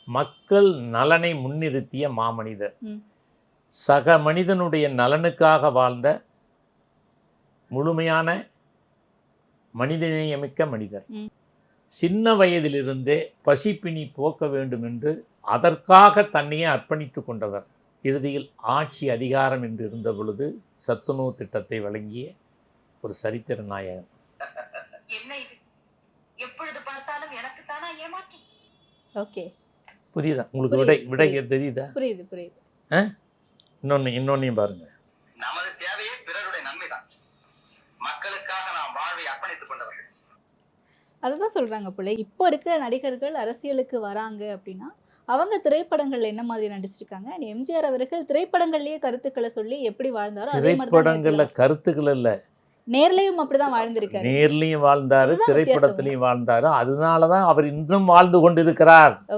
மக்கள் நலனை முன்னிறுத்திய மாமனிதர். ம். சக மனிதனுடைய நலனுக்காக வாழ்ந்த முழுமையான மனிதநேயமிக்க மனிதர். ம். சின்ன வயதிலிருந்தே பசிப்பினி போக்க வேண்டும் என்று அதற்காக தன்னையே அர்ப்பணித்து கொண்டவர். இறுதியில் ஆட்சி அதிகாரம் என்று இருந்த பொழுது சத்துணவு திட்டத்தை வழங்கிய ஒரு சரித்திர நாயகன். என்ன இது? எப்பொழுது பார்த்தாலும் எனக்கு தானா ஏமாற்றம்? ஓகே, புரியுதா உங்களுக்கு? புரியுது, விடை புரியுது. தெரியுதா? புரியுது புரியுது. இன்னொன்னையும் பாருங்க. நமது தேவையே பிறருடைய நன்மைதான். மக்களுக்காக நாம் வாழ்வை அர்ப்பணித்துக் கொண்டவர்கள். அதுதான் சொல்றாங்க போல. இப்போ இருக்க நடிகர்கள் அரசியலுக்கு வராங்க அப்படின்னா அவங்க திரைப்படங்கள்ல என்ன மாதிரி நடிச்சிருக்காங்க, எம்ஜிஆர் அவர்கள் திரைப்படங்கள்லயே கருத்துக்களை சொல்லி எப்படி வாழ்ந்தாரோ அதே மாதிரி திரைப்படங்கள்ல கருத்துக்கள் இல்ல, நேர்லயும் அப்படிதான் வாழ்ந்திருக்காரு. நேர்லயும் வாழ்ந்தாரு, அதுதான் திரைப்படத்திலையும் வாழ்ந்தாரு. அதனாலதான் அவர் இன்றும் வாழ்ந்து கொண்டிருக்கிறார்.